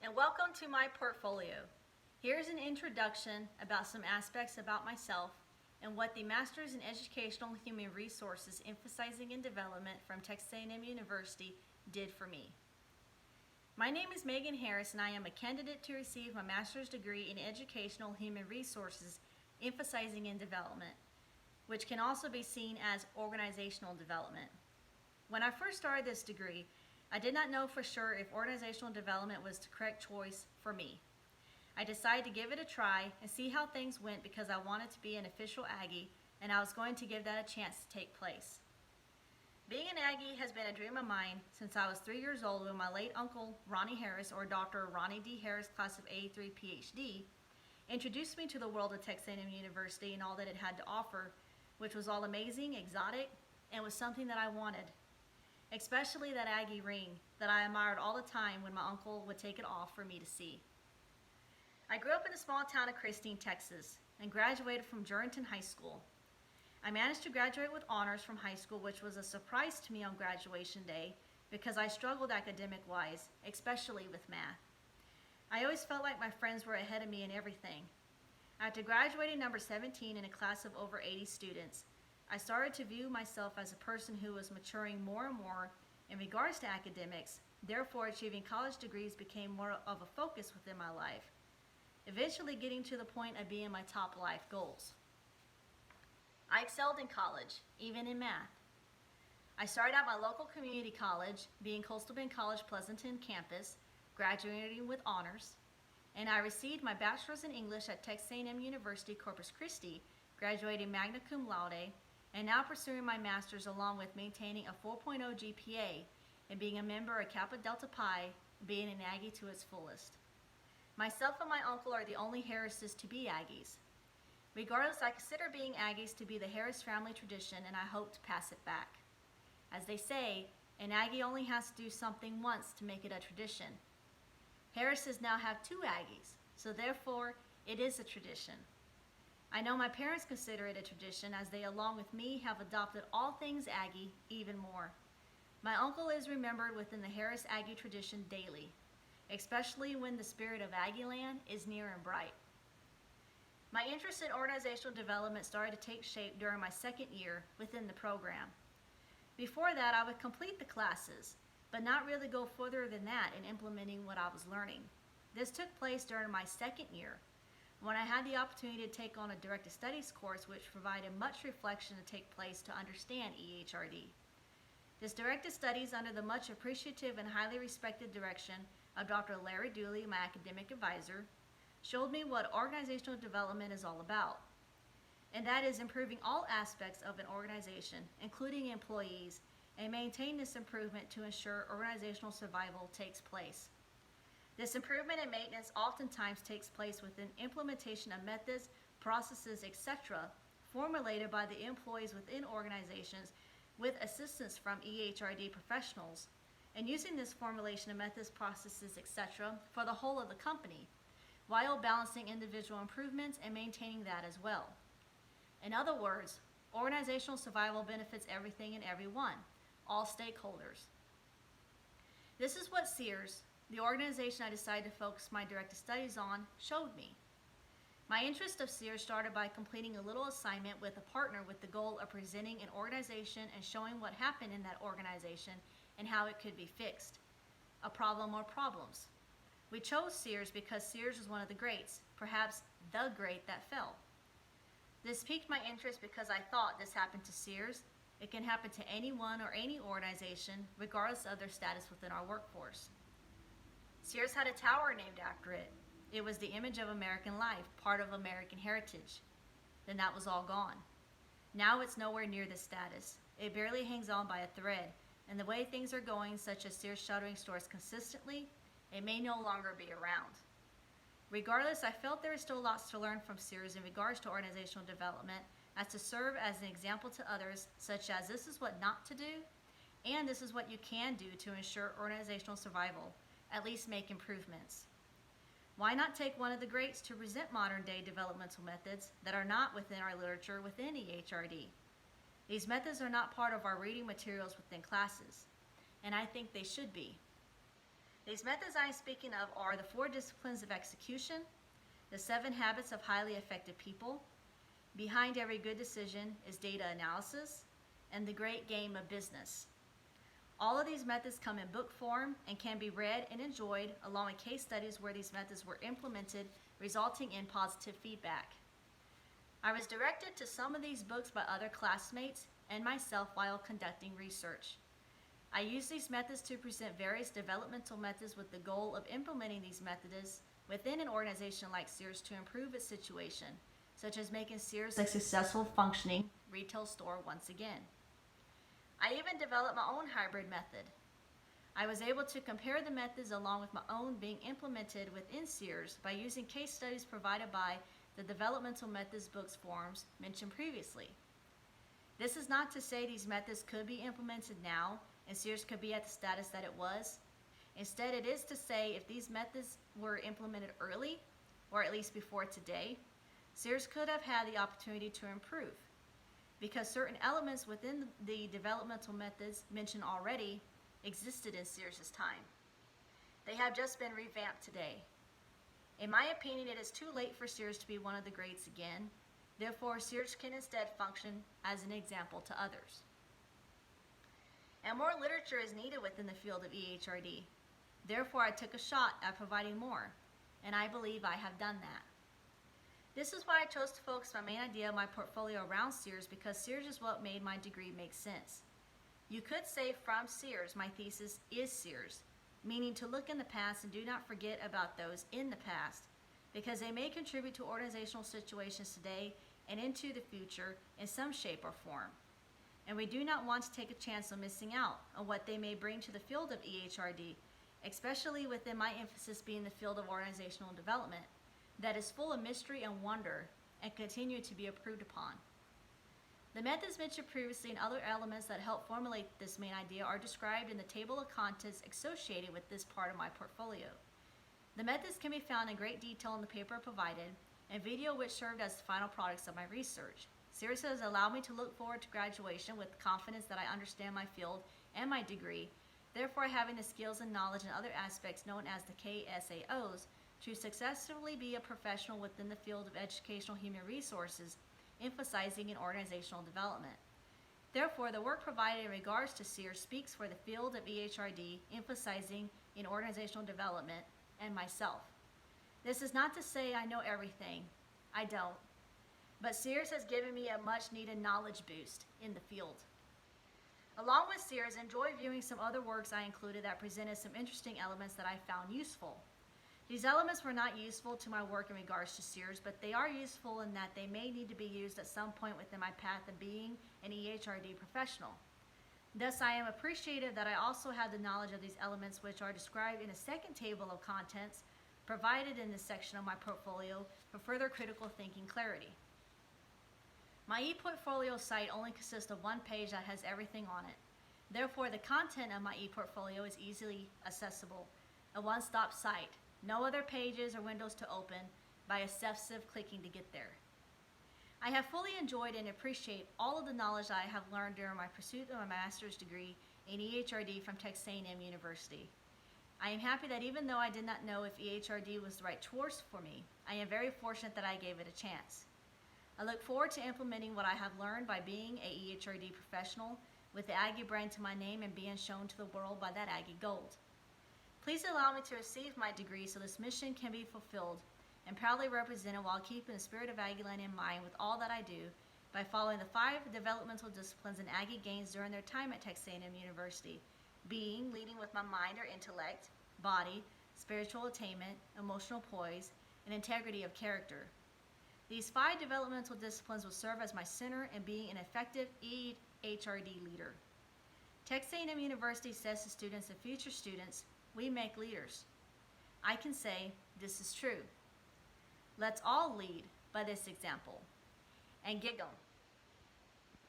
and welcome to my portfolio. Here's an introduction about some aspects about myself and what the Master's in Educational Human Resources Emphasizing in Development from Texas A&M University did for me. My name is Megan Harris and I am a candidate to receive my master's degree in Educational Human Resources Emphasizing in Development, which can also be seen as organizational development. When I first started this degree, I did not know for sure if organizational development was the correct choice for me. I decided to give it a try and see how things went because I wanted to be an official Aggie and I was going to give that a chance to take place. Being an Aggie has been a dream of mine since I was 3 years old when my late uncle Ronnie Harris, or Dr. Ronnie D. Harris, class of '83 PhD, introduced me to the world of Texas A&M University and all that it had to offer, which was all amazing, exotic, and was something that I wanted. Especially that Aggie ring that I admired all the time when my uncle would take it off for me to see. I grew up in the small town of Christine, Texas, and graduated from Jordanton High School. I managed to graduate with honors from high school, which was a surprise to me on graduation day because I struggled academic-wise, especially with math. I always felt like my friends were ahead of me in everything. After graduating number 17 in a class of over 80 students, I started to view myself as a person who was maturing more and more in regards to academics, therefore achieving college degrees became more of a focus within my life, eventually getting to the point of being my top life goals. I excelled in college, even in math. I started at my local community college, being Coastal Bend College Pleasanton campus, graduating with honors, and I received my bachelor's in English at Texas A&M University, Corpus Christi, graduating magna cum laude, and now pursuing my master's along with maintaining a 4.0 GPA and being a member of Kappa Delta Pi, being an Aggie to its fullest. Myself and my uncle are the only Harrises to be Aggies. Regardless, I consider being Aggies to be the Harris family tradition and I hope to pass it back. As they say, an Aggie only has to do something once to make it a tradition. Harrises now have 2 Aggies, so therefore it is a tradition. I know my parents consider it a tradition as they, along with me, have adopted all things Aggie even more. My uncle is remembered within the Harris Aggie tradition daily, especially when the spirit of Aggieland is near and bright. My interest in organizational development started to take shape during my second year within the program. Before that, I would complete the classes, but not really go further than that in implementing what I was learning. This took place during my second year, when I had the opportunity to take on a directed studies course which provided much reflection to take place to understand EHRD. This directed studies under the much appreciative and highly respected direction of Dr. Larry Dooley, my academic advisor, showed me what organizational development is all about, and that is improving all aspects of an organization, including employees, and maintain this improvement to ensure organizational survival takes place. This improvement and maintenance oftentimes takes place within implementation of methods, processes, etc., formulated by the employees within organizations with assistance from EHRD professionals, and using this formulation of methods, processes, etc., for the whole of the company, while balancing individual improvements and maintaining that as well. In other words, organizational survival benefits everything and everyone, all stakeholders. This is what Sears, the organization I decided to focus my directed studies on, showed me. My interest of Sears started by completing a little assignment with a partner with the goal of presenting an organization and showing what happened in that organization and how it could be fixed, a problem or problems. We chose Sears because Sears was one of the greats, perhaps the great that fell. This piqued my interest because I thought this happened to Sears. It can happen to anyone or any organization, regardless of their status within our workforce. Sears had a tower named after it. It was the image of American life, part of American heritage. Then that was all gone. Now it's nowhere near this status. It barely hangs on by a thread, and the way things are going, such as Sears shuttering stores consistently, it may no longer be around. Regardless, I felt there is still lots to learn from Sears in regards to organizational development, as to serve as an example to others, such as this is what not to do, and this is what you can do to ensure organizational survival, at least make improvements. Why not take one of the greats to present modern day developmental methods that are not within our literature within EHRD? These methods are not part of our reading materials within classes, and I think they should be. These methods I'm speaking of are the 4 disciplines of execution, the 7 habits of highly effective people, behind every good decision is data analysis, and the great game of business. All of these methods come in book form and can be read and enjoyed along with case studies where these methods were implemented, resulting in positive feedback. I was directed to some of these books by other classmates and myself while conducting research. I use these methods to present various developmental methods with the goal of implementing these methods within an organization like Sears to improve its situation, such as making Sears a successful functioning retail store once again. I even developed my own hybrid method. I was able to compare the methods along with my own being implemented within Sears by using case studies provided by the developmental methods books forms mentioned previously. This is not to say these methods could be implemented now and Sears could be at the status that it was. Instead, it is to say if these methods were implemented early, or at least before today, Sears could have had the opportunity to improve, because certain elements within the developmental methods mentioned already existed in Sears' time. They have just been revamped today. In my opinion, it is too late for Sears to be one of the greats again. Therefore, Sears can instead function as an example to others. And more literature is needed within the field of EHRD. Therefore, I took a shot at providing more, and I believe I have done that. This is why I chose to focus my main idea of my portfolio around Sears, because Sears is what made my degree make sense. You could say from Sears, my thesis is Sears, meaning to look in the past and do not forget about those in the past, because they may contribute to organizational situations today and into the future in some shape or form. And we do not want to take a chance on missing out on what they may bring to the field of EHRD, especially within my emphasis being the field of organizational development, that is full of mystery and wonder and continue to be improved upon. The methods mentioned previously and other elements that help formulate this main idea are described in the table of contents associated with this part of my portfolio. The methods can be found in great detail in the paper provided and video which served as the final products of my research. Sears has allowed me to look forward to graduation with confidence that I understand my field and my degree, therefore having the skills and knowledge in other aspects known as the KSAOs to successfully be a professional within the field of educational human resources, emphasizing in organizational development. Therefore, the work provided in regards to Sears speaks for the field of EHRD, emphasizing in organizational development, and myself. This is not to say I know everything. I don't. But Sears has given me a much needed knowledge boost in the field. Along with Sears, enjoy viewing some other works I included that presented some interesting elements that I found useful. These elements were not useful to my work in regards to Sears, but they are useful in that they may need to be used at some point within my path of being an EHRD professional. Thus, I am appreciative that I also have the knowledge of these elements which are described in a second table of contents provided in this section of my portfolio for further critical thinking clarity. My ePortfolio site only consists of one page that has everything on it. Therefore, the content of my ePortfolio is easily accessible, a one-stop site. No other pages or windows to open by excessive clicking to get there. I have fully enjoyed and appreciate all of the knowledge I have learned during my pursuit of my master's degree in EHRD from Texas A&M University. I am happy that even though I did not know if EHRD was the right choice for me, I am very fortunate that I gave it a chance. I look forward to implementing what I have learned by being a EHRD professional with the Aggie brand to my name and being shown to the world by that Aggie gold. Please allow me to receive my degree so this mission can be fulfilled and proudly represented while keeping the spirit of Aggieland in mind with all that I do by following the 5 developmental disciplines and Aggie gains during their time at Texas A&M University, being leading with my mind or intellect, body, spiritual attainment, emotional poise, and integrity of character. These 5 developmental disciplines will serve as my center in being an effective EHRD leader. Texas A&M University says to students and future students, we make leaders. I can say this is true. Let's all lead by this example. And giggle.